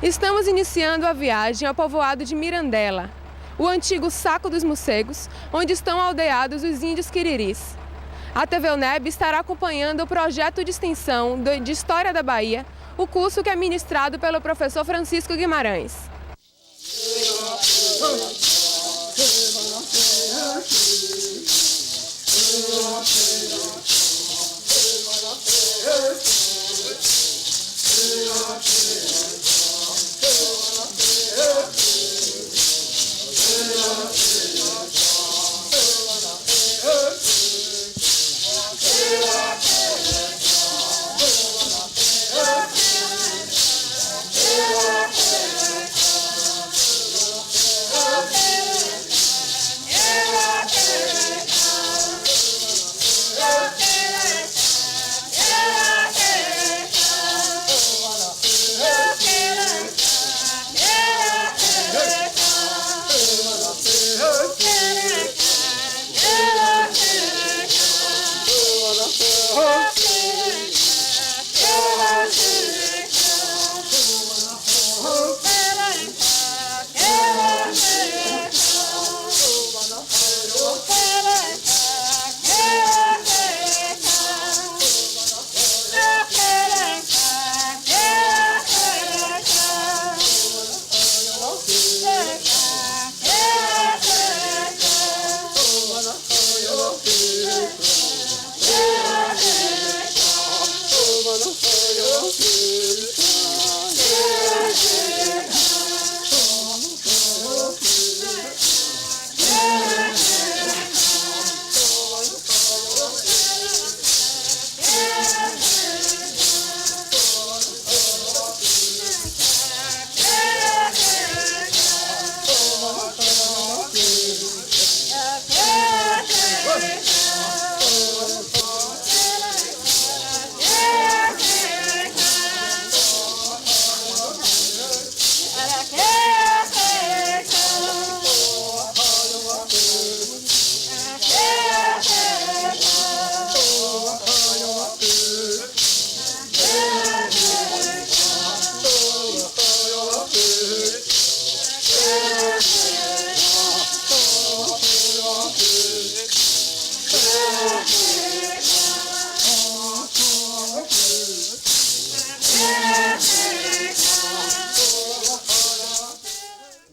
Estamos iniciando a viagem ao povoado de Mirandela, o antigo Saco dos Morcegos, onde estão aldeados os índios Quiriris. A TV UNEB estará acompanhando o projeto de extensão de História da Bahia, o curso que é ministrado pelo professor Francisco Guimarães.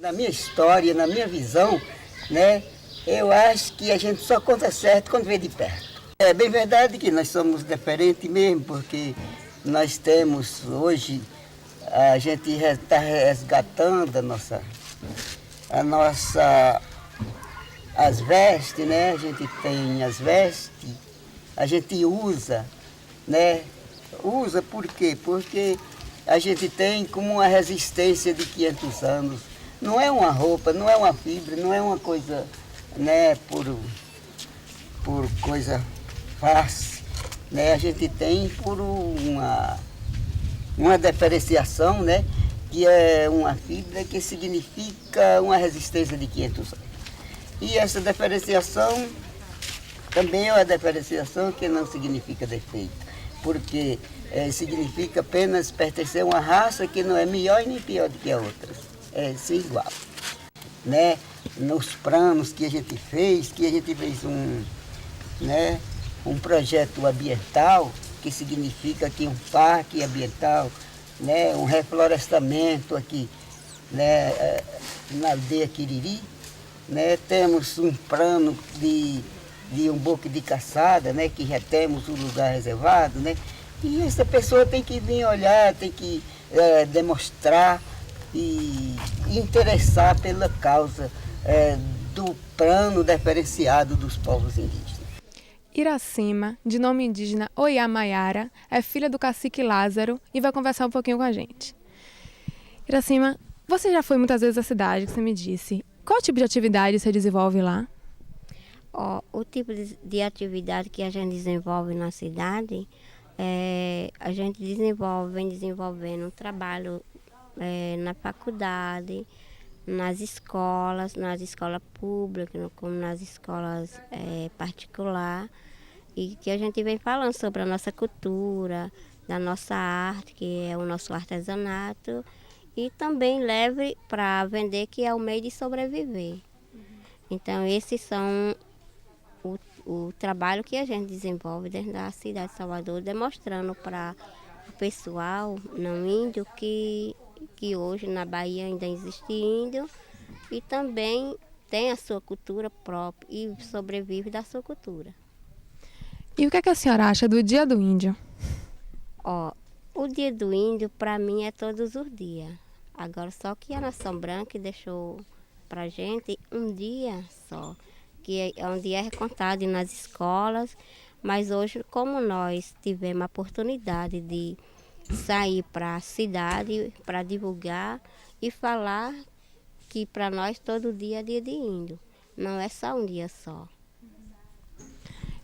Na minha história, na minha visão, né, eu acho que a gente só conta certo quando vê de perto. É bem verdade que nós somos diferentes mesmo, porque nós temos hoje, a gente está resgatando as vestes, né? A gente tem as vestes, a gente usa, né? Usa por quê? Porque a gente tem como uma resistência de 500 anos. Não é uma roupa, não é uma fibra, não é uma coisa, né, por coisa fácil, né? A gente tem por uma diferenciação, né, que é uma fibra que significa uma resistência de 500 anos. E essa diferenciação também é uma diferenciação que não significa defeito, porque significa apenas pertencer a uma raça que não é melhor e nem pior do que a outra. É ser igual, né? Nos planos que a gente fez um projeto ambiental, que significa que um parque ambiental, né? Um reflorestamento aqui, né? Na aldeia Quiriri, né? Temos um plano de um boque de caçada, né? Que já temos um lugar reservado, né? E essa pessoa tem que vir olhar, tem que demonstrar e interessar pela causa do plano diferenciado dos povos indígenas. Iracema, de nome indígena Oiá Maiara, é filha do cacique Lázaro e vai conversar um pouquinho com a gente. Iracema, você já foi muitas vezes à cidade, que você me disse. Qual tipo de atividade você desenvolve lá? O tipo de atividade que a gente desenvolve na cidade, a gente vem desenvolvendo um trabalho na faculdade, nas escolas públicas, como nas escolas particulares, e que a gente vem falando sobre a nossa cultura, da nossa arte, que é o nosso artesanato, e também leve para vender, que é o meio de sobreviver. Então, esses são o trabalho que a gente desenvolve dentro da cidade de Salvador, demonstrando para o pessoal não índio que hoje na Bahia ainda existe índio e também tem a sua cultura própria e sobrevive da sua cultura. E o que é que a senhora acha do Dia do Índio? O Dia do Índio, para mim, é todos os dias. Agora, só que a Nação Branca deixou para a gente um dia só, que é um dia contado nas escolas, mas hoje, como nós tivemos a oportunidade de sair para a cidade para divulgar e falar que para nós todo dia é dia de índio, não é só um dia só.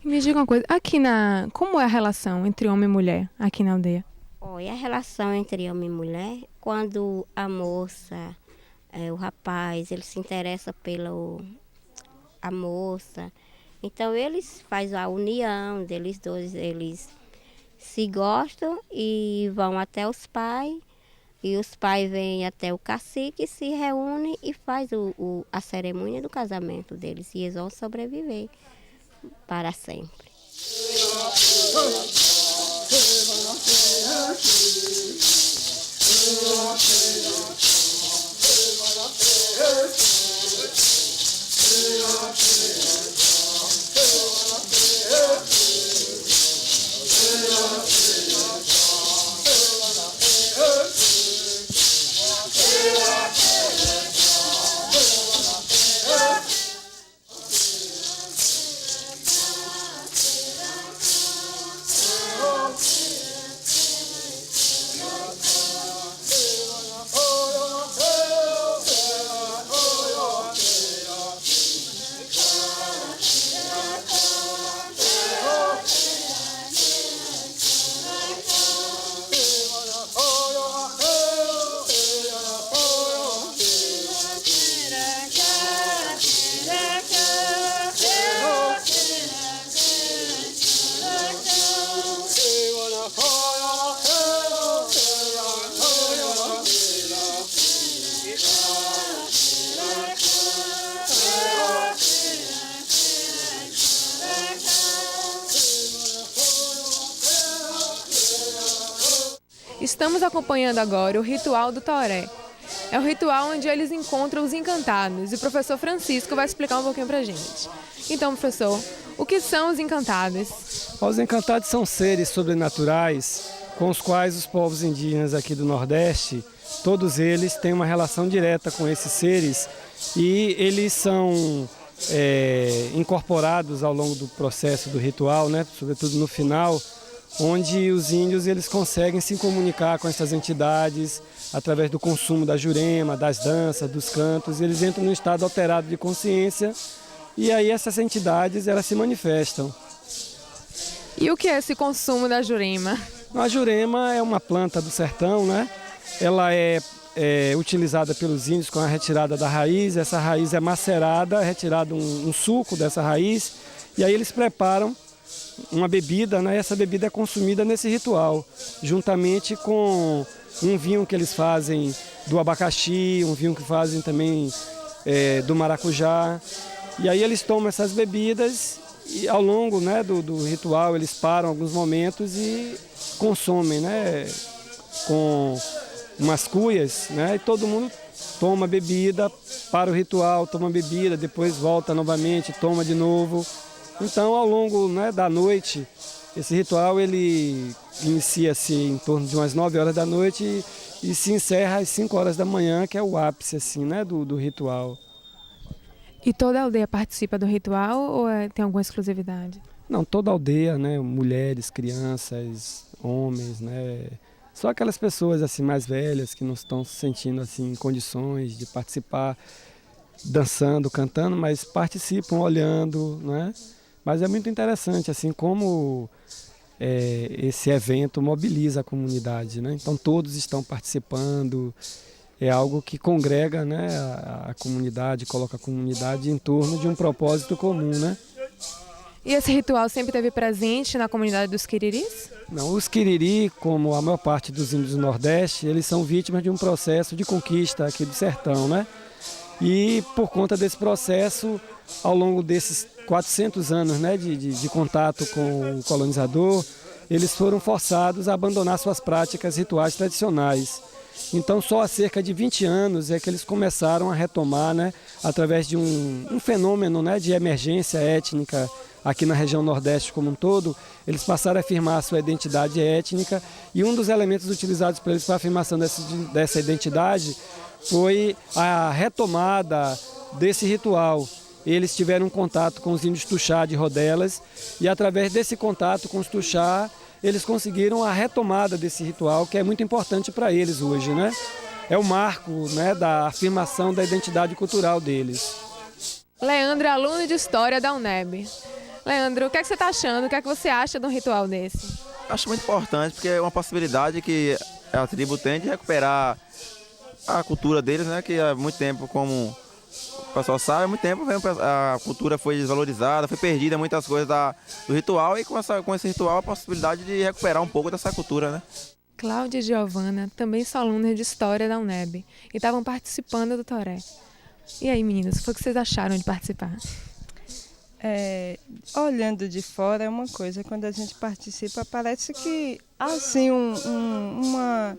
Me diga uma coisa, como é a relação entre homem e mulher aqui na aldeia? E a relação entre homem e mulher, quando a moça, o rapaz, ele se interessa pela a moça, então eles fazem a união deles dois, eles se gostam e vão até os pais, e os pais vêm até o cacique, se reúnem e faz a cerimônia do casamento deles, e eles vão sobreviver para sempre. Estamos acompanhando agora o ritual do Toré. É o ritual onde eles encontram os encantados e o professor Francisco vai explicar um pouquinho pra gente. Então, professor, o que são os encantados? Os encantados são seres sobrenaturais com os quais os povos indígenas aqui do Nordeste, todos eles têm uma relação direta com esses seres e eles são incorporados ao longo do processo do ritual, né, sobretudo no final, onde os índios eles conseguem se comunicar com essas entidades através do consumo da jurema, das danças, dos cantos. Eles entram num estado alterado de consciência e aí essas entidades elas se manifestam. E o que é esse consumo da jurema? A jurema é uma planta do sertão, né? Ela é utilizada pelos índios com a retirada da raiz. Essa raiz é macerada, é retirado um suco dessa raiz e aí eles preparam uma bebida, né? Essa bebida é consumida nesse ritual, juntamente com um vinho que eles fazem do abacaxi, um vinho que fazem também do maracujá. E aí eles tomam essas bebidas e ao longo, né, do ritual eles param alguns momentos e consomem, né, com umas cuias, né, e todo mundo toma bebida para o ritual, toma bebida, depois volta novamente, toma de novo. Então, ao longo, né, da noite, esse ritual ele inicia-se em torno de umas 9 horas da noite e se encerra às 5 horas da manhã, que é o ápice assim, né, do ritual. E toda a aldeia participa do ritual ou tem alguma exclusividade? Não, toda a aldeia, né, mulheres, crianças, homens, né, só aquelas pessoas assim mais velhas que não estão se sentindo assim em condições de participar, dançando, cantando, mas participam olhando, né? Mas é muito interessante, assim, como esse evento mobiliza a comunidade, né? Então todos estão participando, é algo que congrega, né, a comunidade, coloca a comunidade em torno de um propósito comum, né? E esse ritual sempre esteve presente na comunidade dos Quiriris? Não, os Quiriri, como a maior parte dos índios do Nordeste, eles são vítimas de um processo de conquista aqui do sertão, né? E por conta desse processo, ao longo desses 400 anos, né, de contato com o colonizador, eles foram forçados a abandonar suas práticas rituais tradicionais. Então só há cerca de 20 anos é que eles começaram a retomar, né, através de um fenômeno, né, de emergência étnica aqui na região Nordeste como um todo, eles passaram a afirmar a sua identidade étnica, e um dos elementos utilizados por eles para a afirmação dessa identidade foi a retomada desse ritual. Eles tiveram contato com os índios Tuxá de Rodelas, e através desse contato com os Tuxá, eles conseguiram a retomada desse ritual, que é muito importante para eles hoje, né? É o marco, né, da afirmação da identidade cultural deles. Leandro é aluno de História da UNEB. Leandro, o que é que você está achando? O que é que você acha de um ritual desse? Acho muito importante, porque é uma possibilidade que a tribo tem de recuperar a cultura deles, né? Que há muito tempo, como o pessoal sabe, há muito tempo a cultura foi desvalorizada, foi perdida muitas coisas do ritual, e com esse ritual a possibilidade de recuperar um pouco dessa cultura, né? Cláudia e Giovana também são alunas de História da UNEB e estavam participando do Toré. E aí, meninas, o que vocês acharam de participar? Olhando de fora é uma coisa, quando a gente participa parece que há assim uma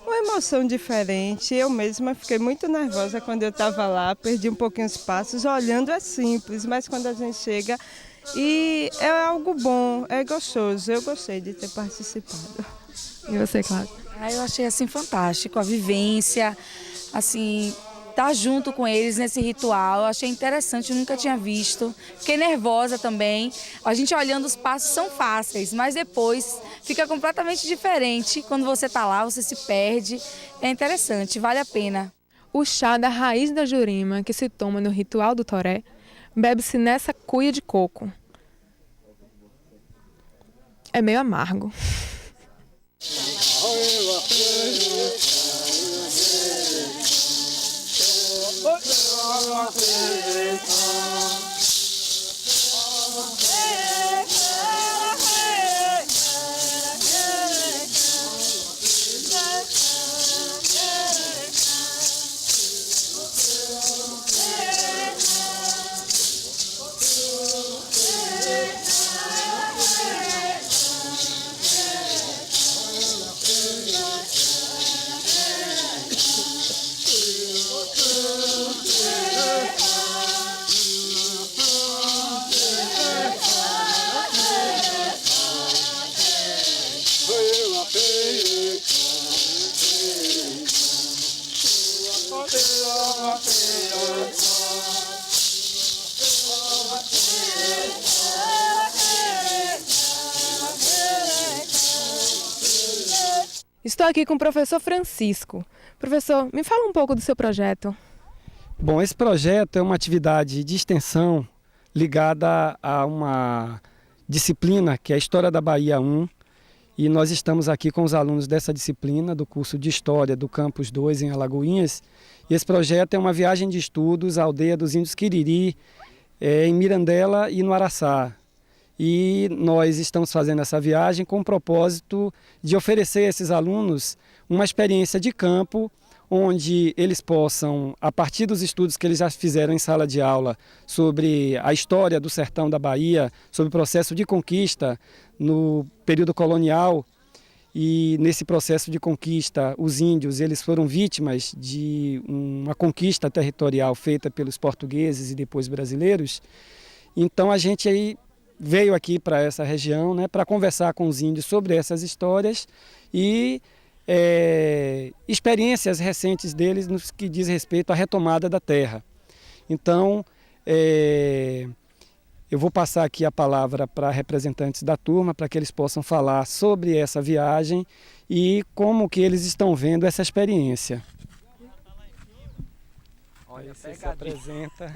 emoção diferente. Eu mesma fiquei muito nervosa quando eu estava lá, perdi um pouquinho os passos. Olhando é simples, mas quando a gente chega, e é algo bom, é gostoso. Eu gostei de ter participado. E você, Cláudia? Eu achei assim fantástico a vivência, assim, estar junto com eles nesse ritual. Eu achei interessante, eu nunca tinha visto. Fiquei nervosa também. A gente olhando os passos são fáceis, mas depois fica completamente diferente. Quando você está lá, você se perde. É interessante, vale a pena. O chá da raiz da jurima, que se toma no ritual do Toré, bebe-se nessa cuia de coco. É meio amargo. Estou aqui com o professor Francisco. Professor, me fala um pouco do seu projeto. Bom, esse projeto é uma atividade de extensão ligada a uma disciplina que é a História da Bahia 1, e nós estamos aqui com os alunos dessa disciplina do curso de História do Campus 2 em Alagoinhas. E esse projeto é uma viagem de estudos à aldeia dos índios Quiriri, em Mirandela e no Araçá. E nós estamos fazendo essa viagem com o propósito de oferecer a esses alunos uma experiência de campo, onde eles possam, a partir dos estudos que eles já fizeram em sala de aula sobre a história do sertão da Bahia, sobre o processo de conquista no período colonial, e nesse processo de conquista os índios eles foram vítimas de uma conquista territorial feita pelos portugueses e depois brasileiros. Então a gente aí veio aqui para essa região, né, para conversar com os índios sobre essas histórias e experiências recentes deles no que diz respeito à retomada da terra. Então, eu vou passar aqui a palavra para representantes da turma, para que eles possam falar sobre essa viagem e como que eles estão vendo essa experiência. Olha, você se apresenta.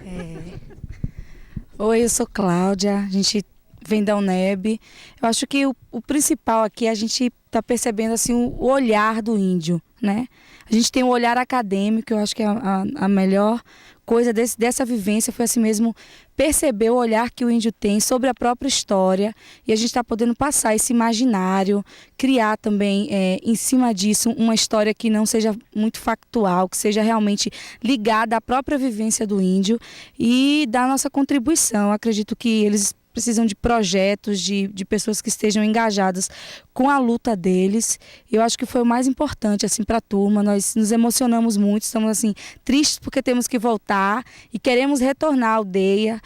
Oi, eu sou Cláudia. A gente vem da UNEB. Eu acho que o principal aqui, a gente está percebendo assim, o olhar do índio, né? A gente tem um olhar acadêmico, eu acho que a melhor coisa dessa vivência foi assim mesmo perceber o olhar que o índio tem sobre a própria história, e a gente está podendo passar esse imaginário, criar também em cima disso uma história que não seja muito factual, que seja realmente ligada à própria vivência do índio e da nossa contribuição. Eu acredito que eles precisam de projetos, de pessoas que estejam engajadas com a luta deles. Eu acho que foi o mais importante assim, para a turma. Nós nos emocionamos muito, estamos assim, tristes porque temos que voltar e queremos retornar à aldeia,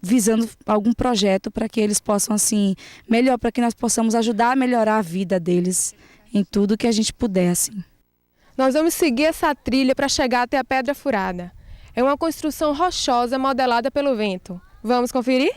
visando algum projeto para que eles possam, assim, para que nós possamos ajudar a melhorar a vida deles em tudo que a gente puder. Assim. Nós vamos seguir essa trilha para chegar até a Pedra Furada. É uma construção rochosa modelada pelo vento. Vamos conferir?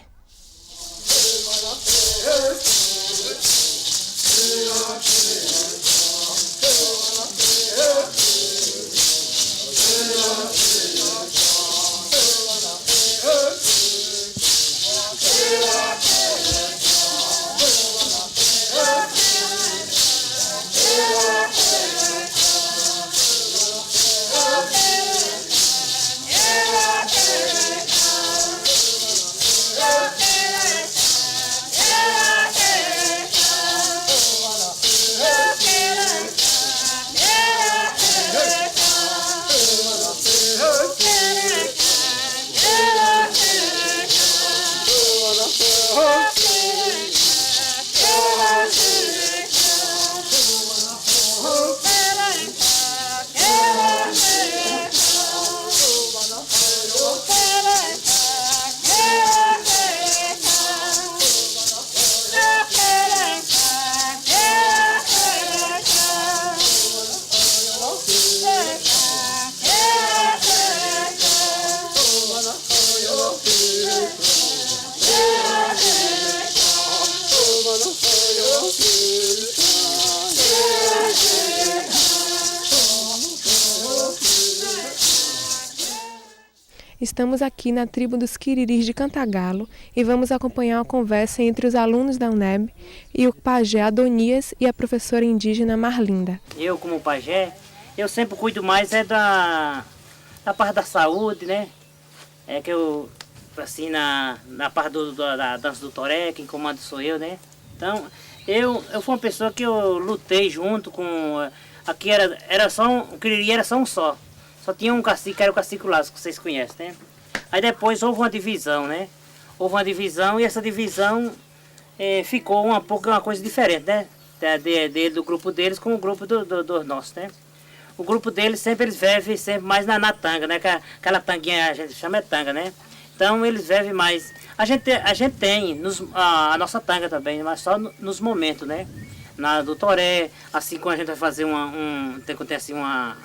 Estamos aqui na tribo dos Quiriris de Cantagalo e vamos acompanhar uma conversa entre os alunos da UNEB e o pajé Adonias e a professora indígena Marlinda. Eu, como pajé, eu sempre cuido mais da parte da saúde, né? É que eu, assim, na parte da dança do toré, quem comanda sou eu, né? Então, eu fui uma pessoa que eu lutei junto com... Aqui era só o Quiriri era só um só. Só tinha um cacique, que era o cacique Lazo, que vocês conhecem, né? Aí depois houve uma divisão, né? Houve uma divisão e essa divisão ficou uma coisa diferente, né? Do grupo deles com o grupo do nosso, né? O grupo deles eles vivem sempre mais na tanga, né? Aquela tanguinha a gente chama tanga, né? Então eles vivem mais. A gente tem a nossa tanga também, mas só nos momentos, né? Na do toré, assim quando a gente vai fazer tem assim uma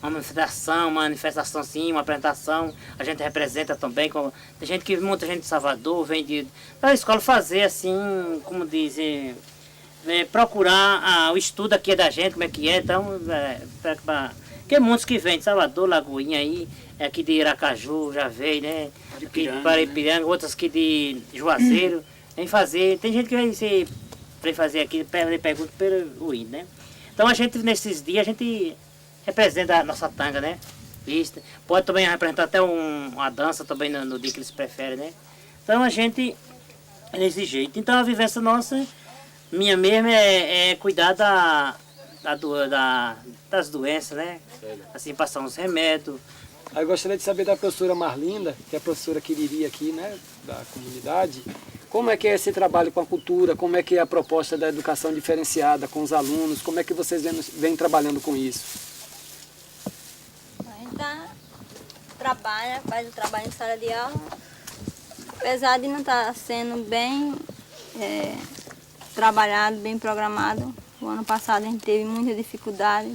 manifestação sim, uma apresentação, a gente representa também. Tem muita gente de Salvador, vem da escola fazer assim, como dizem, procurar o estudo aqui da gente, como é que é, então, tem muitos que vêm de Salvador, Lagoinha aí, aqui de Iracaju já veio, né, aqui de Paripiranga, outras aqui de Juazeiro, vem fazer, tem gente que vem fazer aqui, pergunta pelo índio, né. Então a gente, nesses dias, a gente representa a nossa tanga, né? Vista. Pode também representar até uma dança também no dia que eles preferem, né? Então a gente é desse jeito. Então a vivência nossa, minha mesmo, é cuidar das doenças, né? Assim, passar uns remédios. Eu gostaria de saber da professora Marlinda, que é a professora Quiriri aqui, né? Da comunidade. Como é que é esse trabalho com a cultura? Como é que é a proposta da educação diferenciada com os alunos? Como é que vocês vêm trabalhando com isso? Faz o trabalho em sala de aula, apesar de não estar sendo bem trabalhado, bem programado. O ano passado a gente teve muita dificuldade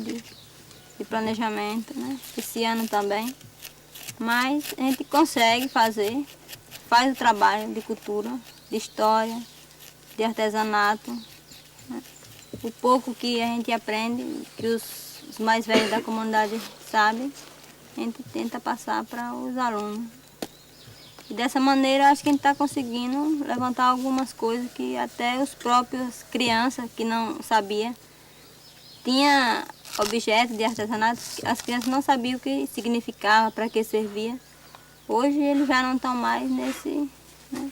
de planejamento, né? Esse ano também, mas a gente consegue faz o trabalho de cultura, de história, de artesanato, né? O pouco que a gente aprende, que os mais velhos da comunidade sabem, a gente tenta passar para os alunos. E dessa maneira acho que a gente está conseguindo levantar algumas coisas que até os próprios crianças que não sabiam, tinha objetos de artesanato, as crianças não sabiam o que significava, para que servia. Hoje eles já não estão mais nesse, né?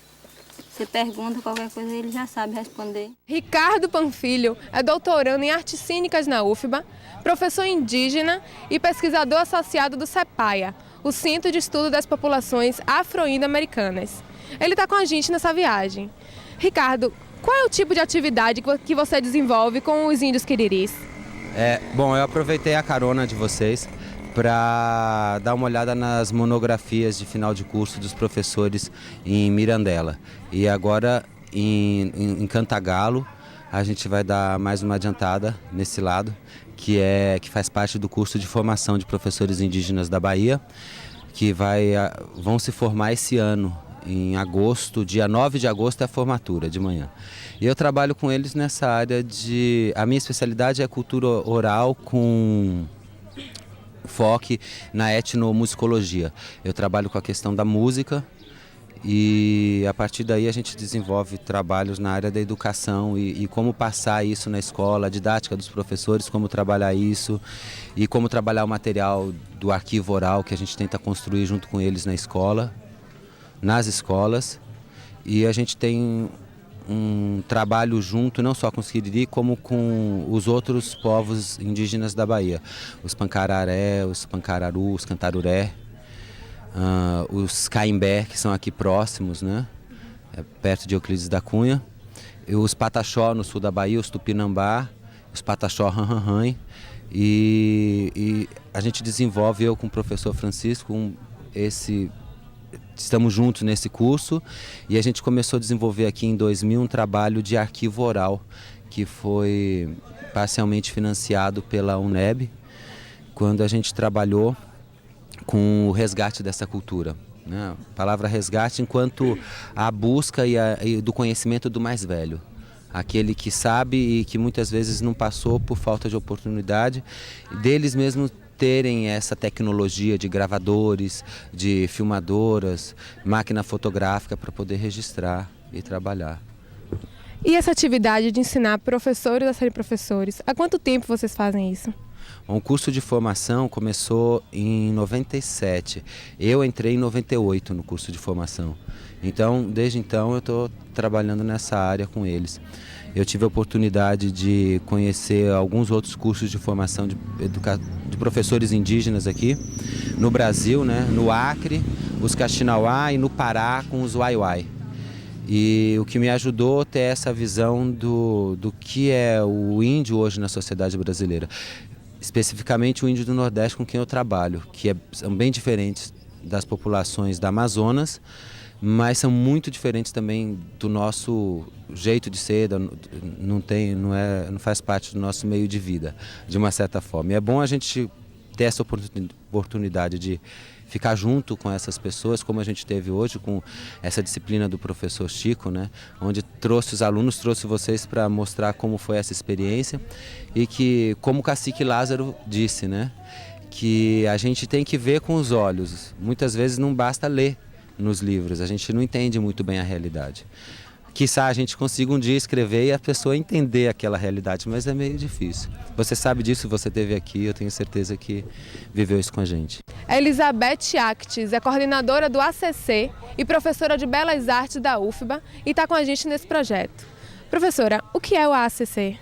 Você pergunta qualquer coisa, ele já sabe responder. Ricardo Panfilho é doutorando em artes cênicas na UFBA, professor indígena e pesquisador associado do CEPAIA, o Centro de Estudo das Populações Afro-Indo-Americanas. Ele está com a gente nessa viagem. Ricardo, qual é o tipo de atividade que você desenvolve com os índios quiriris? Bom, eu aproveitei a carona de vocês para dar uma olhada nas monografias de final de curso dos professores em Mirandela. E agora em Cantagalo a gente vai dar mais uma adiantada nesse lado, que faz parte do curso de formação de professores indígenas da Bahia, que vão se formar esse ano, em agosto, dia 9 de agosto é a formatura de manhã. E eu trabalho com eles nessa área a minha especialidade é cultura oral com foco na etnomusicologia. Eu trabalho com a questão da música e a partir daí a gente desenvolve trabalhos na área da educação e como passar isso na escola, a didática dos professores, como trabalhar isso e como trabalhar o material do arquivo oral que a gente tenta construir junto com eles na escola, nas escolas. E a gente tem um trabalho junto, não só com os Quiriri, como com os outros povos indígenas da Bahia. Os Pancararé, os Pancararu, os Cantaruré, os Caimbé, que são aqui próximos, né? Perto de Euclides da Cunha. E os Pataxó, no sul da Bahia, os Tupinambá, os Pataxó Ranranran. E a gente desenvolve, eu com o professor Francisco, estamos juntos nesse curso e a gente começou a desenvolver aqui em 2000 um trabalho de arquivo oral que foi parcialmente financiado pela UNEB, quando a gente trabalhou com o resgate dessa cultura, né? A palavra resgate enquanto a busca e do conhecimento do mais velho, aquele que sabe e que muitas vezes não passou por falta de oportunidade, deles mesmos terem essa tecnologia de gravadores, de filmadoras, máquina fotográfica para poder registrar e trabalhar. E essa atividade de ensinar professores a serem professores, há quanto tempo vocês fazem isso? O curso de formação começou em 97. Eu entrei em 98 no curso de formação. Então, desde então, eu estou trabalhando nessa área com eles. Eu tive a oportunidade de conhecer alguns outros cursos de formação de professores indígenas aqui no Brasil, né? No Acre, os Caxinauá e no Pará com os Waiwai. E o que me ajudou a ter essa visão do que é o índio hoje na sociedade brasileira. Especificamente o índio do Nordeste com quem eu trabalho, que são bem diferentes das populações da Amazonas, mas são muito diferentes também do nosso jeito de ser, não faz parte do nosso meio de vida, de uma certa forma. E é bom a gente ter essa oportunidade de ficar junto com essas pessoas, como a gente teve hoje com essa disciplina do professor Chico, né? Onde trouxe os alunos, trouxe vocês para mostrar como foi essa experiência e que, como o cacique Lázaro disse, né? Que a gente tem que ver com os olhos, muitas vezes não basta ler nos livros, a gente não entende muito bem a realidade. Quiçá a gente consiga um dia escrever e a pessoa entender aquela realidade, mas é meio difícil. Você sabe disso, você esteve aqui, eu tenho certeza que viveu isso com a gente. Elizabeth Actes é coordenadora do ACC e professora de Belas Artes da UFBA e está com a gente nesse projeto. Professora, o que é o ACC?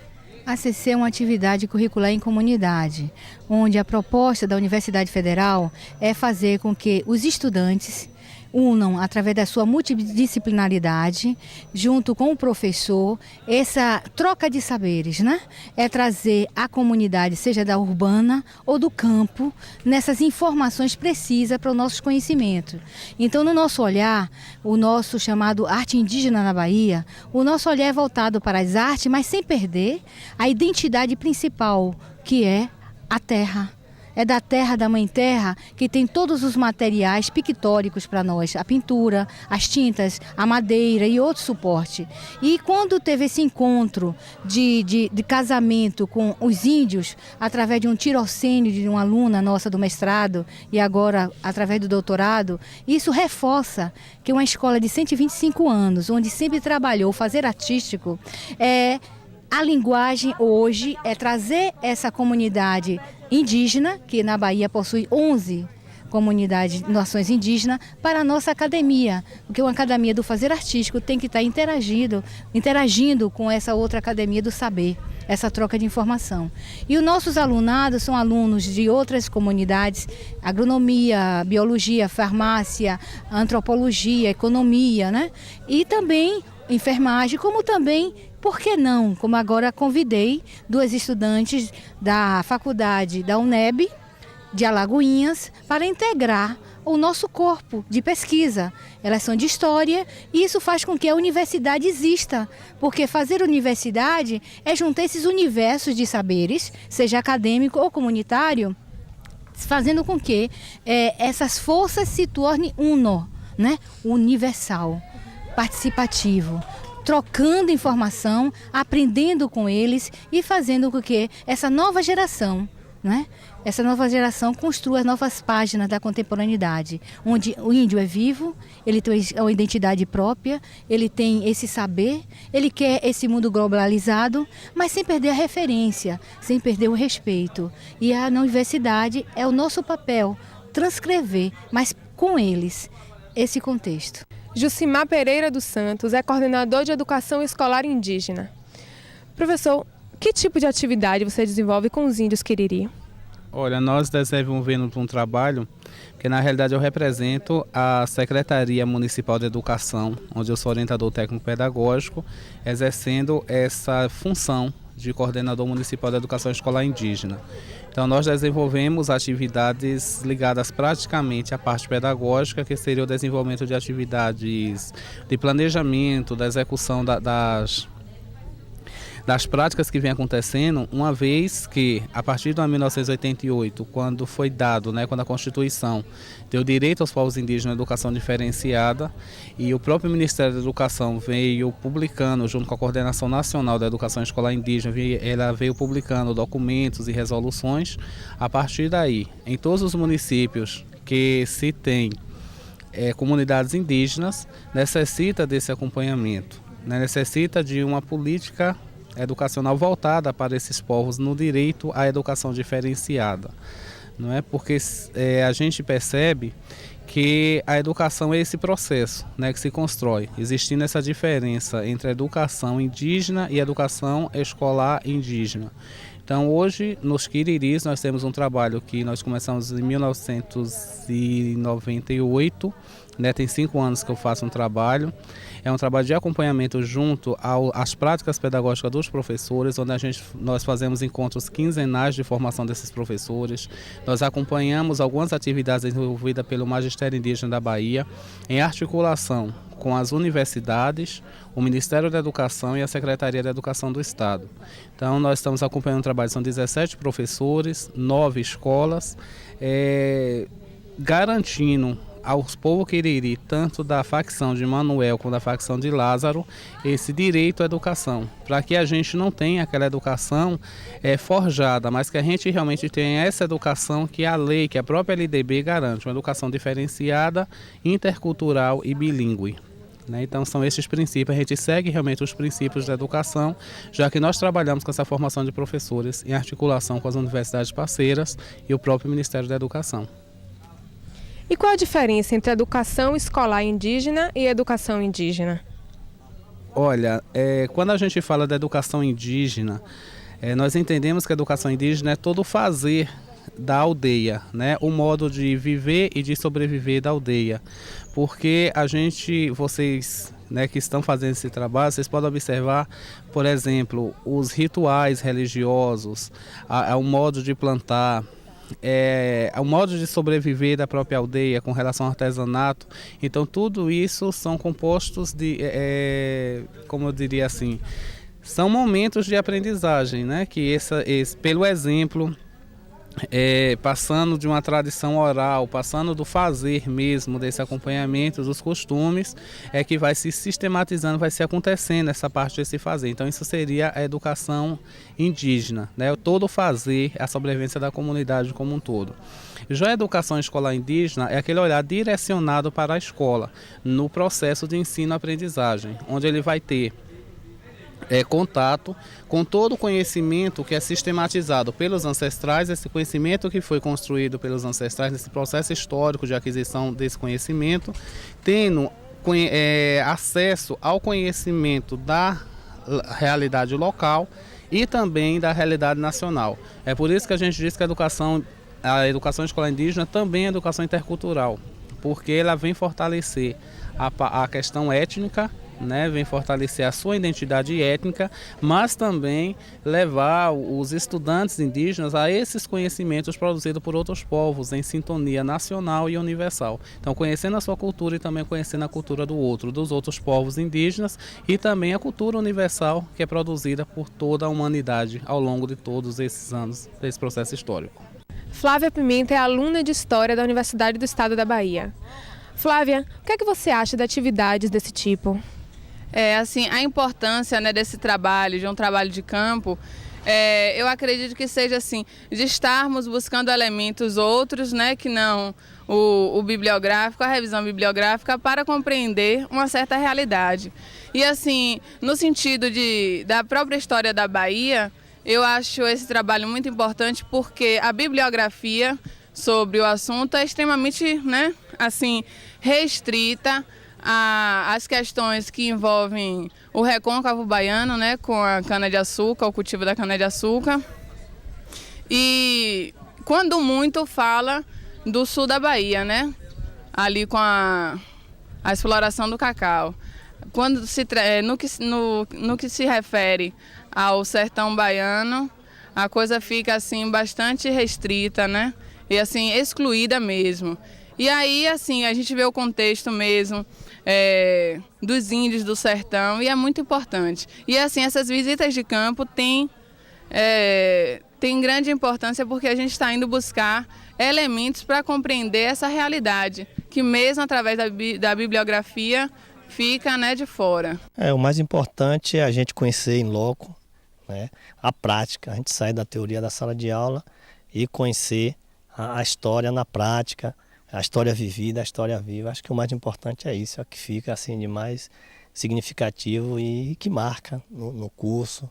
A ACC é uma atividade curricular em comunidade, onde a proposta da Universidade Federal é fazer com que os estudantes unam, através da sua multidisciplinaridade, junto com o professor, essa troca de saberes, né? É trazer a comunidade, seja da urbana ou do campo, nessas informações precisas para o nosso conhecimento. Então, no nosso olhar, o nosso chamado arte indígena na Bahia, o nosso olhar é voltado para as artes, mas sem perder a identidade principal, que é a terra. é da terra da Mãe Terra, que tem todos os materiais pictóricos para nós, a pintura, as tintas, a madeira e outro suporte. E quando teve esse encontro de casamento com os índios, através de um tirocênio de uma aluna nossa do mestrado e agora através do doutorado, isso reforça que uma escola de 125 anos, onde sempre trabalhou o fazer artístico, a linguagem hoje é trazer essa comunidade indígena, que na Bahia possui 11 comunidades, nações indígenas, para a nossa academia. Porque uma academia do fazer artístico tem que estar interagindo com essa outra academia do saber, essa troca de informação. E os nossos alunados são alunos de outras comunidades, agronomia, biologia, farmácia, antropologia, economia, né? E também enfermagem, como também, por que não, como agora convidei 2 estudantes da faculdade da UNEB, de Alagoinhas, para integrar o nosso corpo de pesquisa. Elas são de história e isso faz com que a universidade exista, porque fazer universidade é juntar esses universos de saberes, seja acadêmico ou comunitário, fazendo com que essas forças se tornem uno, né? Universal, participativo, trocando informação, aprendendo com eles e fazendo com que essa nova geração, né? Essa nova geração construa as novas páginas da contemporaneidade, onde o índio é vivo, ele tem uma identidade própria, ele tem esse saber, ele quer esse mundo globalizado, mas sem perder a referência, sem perder o respeito. E na universidade é o nosso papel transcrever, mas com eles, esse contexto. Jucimar Pereira dos Santos é coordenador de educação escolar indígena. Professor, que tipo de atividade você desenvolve com os índios Quiriri? Olha, nós desenvolvemos um trabalho que na realidade eu represento a Secretaria Municipal de Educação, onde eu sou orientador técnico-pedagógico, exercendo essa função de coordenador municipal de educação escolar indígena. Então nós desenvolvemos atividades ligadas praticamente à parte pedagógica, que seria o desenvolvimento de atividades de planejamento, da execução das práticas que vem acontecendo, uma vez que, a partir de 1988, quando foi dado, quando a Constituição deu direito aos povos indígenas à educação diferenciada, e o próprio Ministério da Educação veio publicando, junto com a Coordenação Nacional da Educação Escolar Indígena, ela veio publicando documentos e resoluções. A partir daí, em todos os municípios que se tem comunidades indígenas, necessita desse acompanhamento, necessita de uma política educacional voltada para esses povos no direito à educação diferenciada, não é? Porque a gente percebe que a educação é esse processo, que se constrói, existindo essa diferença entre a educação indígena e a educação escolar indígena. Então hoje nos Quiriris nós temos um trabalho que nós começamos em 1998, tem 5 anos que eu faço um trabalho. É um trabalho de acompanhamento junto às práticas pedagógicas dos professores, onde nós fazemos encontros quinzenais de formação desses professores. Nós acompanhamos algumas atividades desenvolvidas pelo Magistério Indígena da Bahia, em articulação com as universidades, o Ministério da Educação e a Secretaria da Educação do Estado. Então nós estamos acompanhando o trabalho, são 17 professores, 9 escolas, garantindo aos povos Quiriri, tanto da facção de Manuel como da facção de Lázaro, esse direito à educação, para que a gente não tenha aquela educação forjada, mas que a gente realmente tenha essa educação que a lei, que a própria LDB garante, uma educação diferenciada, intercultural e bilíngue. Então são esses princípios, a gente segue realmente os princípios da educação, já que nós trabalhamos com essa formação de professores em articulação com as universidades parceiras e o próprio Ministério da Educação. E qual a diferença entre a educação escolar indígena e educação indígena? Olha, quando a gente fala da educação indígena, nós entendemos que a educação indígena é todo o fazer da aldeia, o modo de viver e de sobreviver da aldeia. Porque vocês que estão fazendo esse trabalho, vocês podem observar, por exemplo, os rituais religiosos, o modo de plantar, o modo de sobreviver da própria aldeia com relação ao artesanato. Então tudo isso são compostos de, como eu diria assim, são momentos de aprendizagem, que pelo exemplo, passando de uma tradição oral, passando do fazer mesmo, desse acompanhamento, dos costumes, é que vai se sistematizando, vai se acontecendo essa parte desse fazer. Então isso seria a educação indígena, né? Todo o fazer, a sobrevivência da comunidade como um todo. Já a educação escolar indígena é aquele olhar direcionado para a escola, no processo de ensino-aprendizagem, onde ele vai ter contato com todo o conhecimento que é sistematizado pelos ancestrais, esse conhecimento que foi construído pelos ancestrais nesse processo histórico de aquisição desse conhecimento, tendo acesso ao conhecimento da realidade local e também da realidade nacional. É por isso que a gente diz que a educação escolar indígena também é educação intercultural, porque ela vem fortalecer a questão étnica, né, vem fortalecer a sua identidade étnica, mas também levar os estudantes indígenas a esses conhecimentos produzidos por outros povos em sintonia nacional e universal. Então, conhecendo a sua cultura e também conhecendo a cultura dos outros povos indígenas e também a cultura universal que é produzida por toda a humanidade ao longo de todos esses anos desse processo histórico. Flávia Pimenta é aluna de História da Universidade do Estado da Bahia. Flávia, o que é que você acha de atividades desse tipo? A importância, né, desse trabalho, de um trabalho de campo, eu acredito que seja assim, de estarmos buscando elementos outros, né, que não o bibliográfico, a revisão bibliográfica, para compreender uma certa realidade. E assim, no sentido da própria história da Bahia, eu acho esse trabalho muito importante porque a bibliografia sobre o assunto é extremamente, né, assim, restrita as questões que envolvem o recôncavo baiano, né, com a cana-de-açúcar, o cultivo da cana-de-açúcar. E quando muito fala do sul da Bahia, né, ali com a exploração do cacau. Quando no que se refere ao sertão baiano, a coisa fica assim bastante restrita, né, e assim excluída mesmo. E aí, assim, a gente vê o contexto mesmo dos índios do sertão e é muito importante. E assim, essas visitas de campo têm grande importância porque a gente está indo buscar elementos para compreender essa realidade, que mesmo através da bibliografia fica, né, de fora. O mais importante é a gente conhecer em loco, né, a prática. A gente sai da teoria da sala de aula e conhecer a história na prática, a história vivida, a história viva. Acho que o mais importante é isso, é o que fica assim de mais significativo e que marca no curso,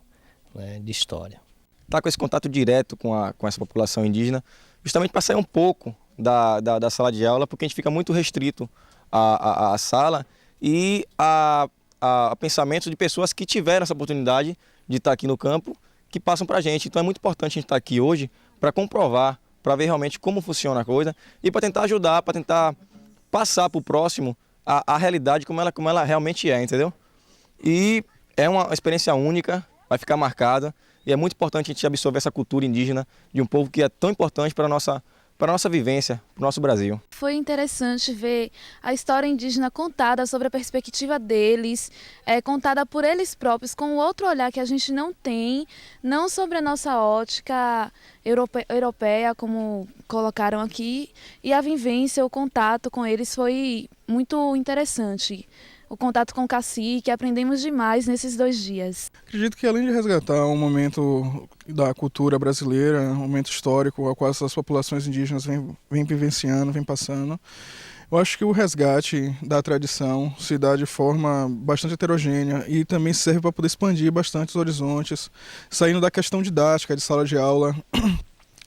né, de história. Tá com esse contato direto com essa população indígena, justamente para sair um pouco da sala de aula, porque a gente fica muito restrito à sala e a pensamentos de pessoas que tiveram essa oportunidade de estar aqui no campo, que passam para a gente. Então é muito importante a gente estar aqui hoje para comprovar, para ver realmente como funciona a coisa e para tentar ajudar, para tentar passar para o próximo a realidade como ela realmente é, entendeu? E é uma experiência única, vai ficar marcada e é muito importante a gente absorver essa cultura indígena de um povo que é tão importante para a nossa vivência, para o nosso Brasil. Foi interessante ver a história indígena contada sobre a perspectiva deles, contada por eles próprios, com outro olhar que a gente não tem, não sobre a nossa ótica europeia, como colocaram aqui, e a vivência, o contato com eles foi muito interessante. O contato com o cacique, aprendemos demais nesses 2 dias. Acredito que além de resgatar um momento da cultura brasileira, um momento histórico ao qual essas populações indígenas vêm vivenciando, vêm passando, eu acho que o resgate da tradição se dá de forma bastante heterogênea e também serve para poder expandir bastante os horizontes, saindo da questão didática de sala de aula,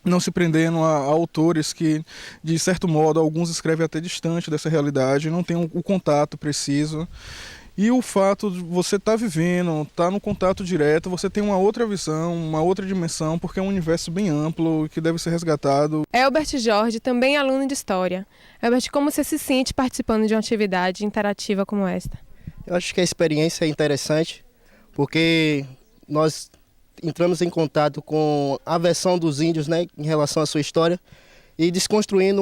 não se prendendo a autores que, de certo modo, alguns escrevem até distante dessa realidade, não tem o contato preciso. E o fato de você estar vivendo, estar no contato direto, você tem uma outra visão, uma outra dimensão, porque é um universo bem amplo que deve ser resgatado. Elbert Jorge, também aluno de História. Elbert, como você se sente participando de uma atividade interativa como esta? Eu acho que a experiência é interessante, porque nós entramos em contato com a versão dos índios, né, em relação à sua história e desconstruindo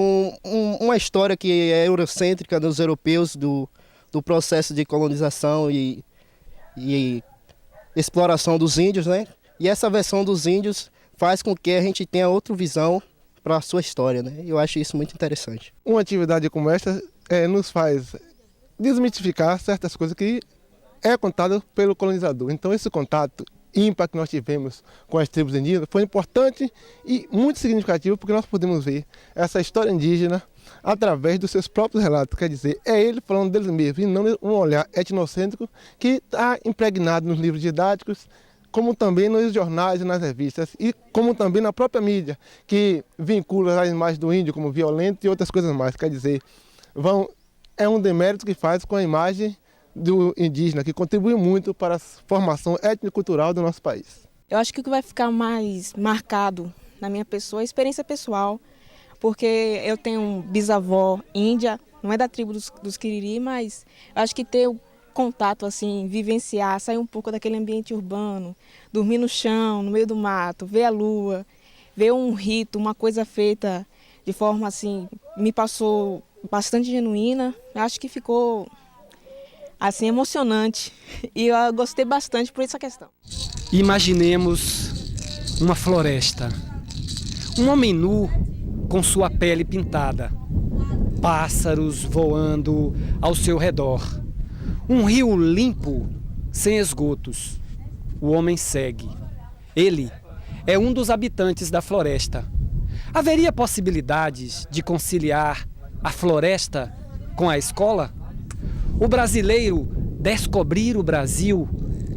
uma história que é eurocêntrica dos europeus, do processo de colonização e exploração dos índios, né? E essa versão dos índios faz com que a gente tenha outra visão para a sua história, né? Eu acho isso muito interessante. Uma atividade como esta nos faz desmitificar certas coisas que é contado pelo colonizador. Então esse contato ímpar que nós tivemos com as tribos indígenas foi importante e muito significativo, porque nós podemos ver essa história indígena através dos seus próprios relatos. Quer dizer, é ele falando deles mesmos e não um olhar etnocêntrico que está impregnado nos livros didáticos, como também nos jornais e nas revistas, e como também na própria mídia, que vincula as imagens do índio como violento e outras coisas mais. Quer dizer, é um demérito que faz com a imagem do indígena, que contribui muito para a formação étnico-cultural do nosso país. Eu acho que o que vai ficar mais marcado na minha pessoa é a experiência pessoal, porque eu tenho um bisavó índia, não é da tribo dos Quiriri, mas eu acho que ter o contato, assim, vivenciar, sair um pouco daquele ambiente urbano, dormir no chão, no meio do mato, ver a lua, ver um rito, uma coisa feita de forma assim, me passou bastante genuína. Eu acho que ficou assim emocionante e eu gostei bastante por essa questão. Imaginemos uma floresta, um homem nu com sua pele pintada, pássaros voando ao seu redor, um rio limpo, sem esgotos. O homem segue. Ele é um dos habitantes da floresta. Haveria possibilidades de conciliar a floresta com a escola? O brasileiro descobrir o Brasil,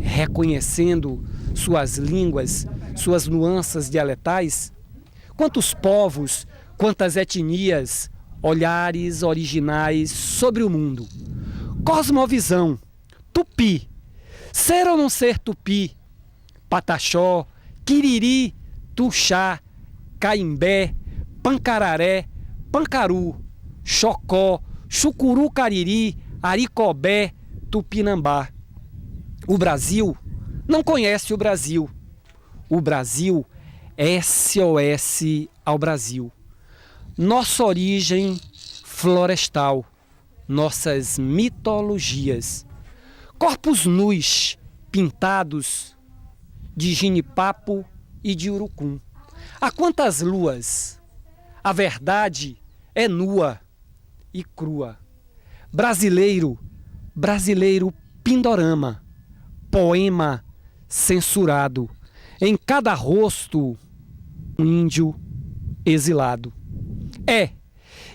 reconhecendo suas línguas, suas nuances dialetais? Quantos povos, quantas etnias, olhares originais sobre o mundo? Cosmovisão, tupi, ser ou não ser tupi, pataxó, quiriri, tuxá, caimbé, pancararé, pancaru, xocó, chucuru cariri, aricobé, tupinambá. O Brasil não conhece o Brasil. O Brasil é SOS ao Brasil. Nossa origem florestal, nossas mitologias, corpos nus, pintados de ginipapo e de urucum. Há quantas luas? A verdade é nua e crua. Brasileiro, brasileiro pindorama, poema censurado, em cada rosto um índio exilado.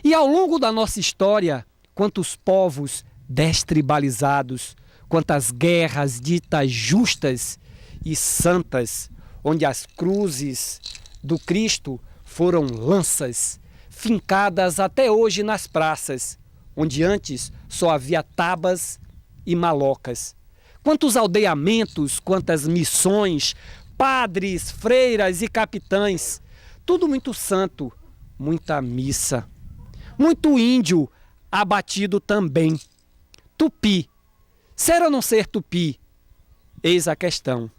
E ao longo da nossa história, quantos povos destribalizados, quantas guerras ditas justas e santas, onde as cruzes do Cristo foram lanças, fincadas até hoje nas praças, onde antes só havia tabas e malocas. Quantos aldeamentos, quantas missões, padres, freiras e capitães, tudo muito santo, muita missa, muito índio abatido também. Tupi, ser ou não ser tupi? Eis a questão.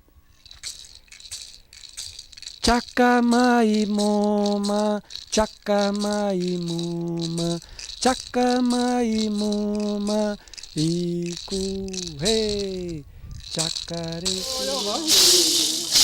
Chacamaimoma, chacamaimoma, chacamaimoma, icurre, chacarecu.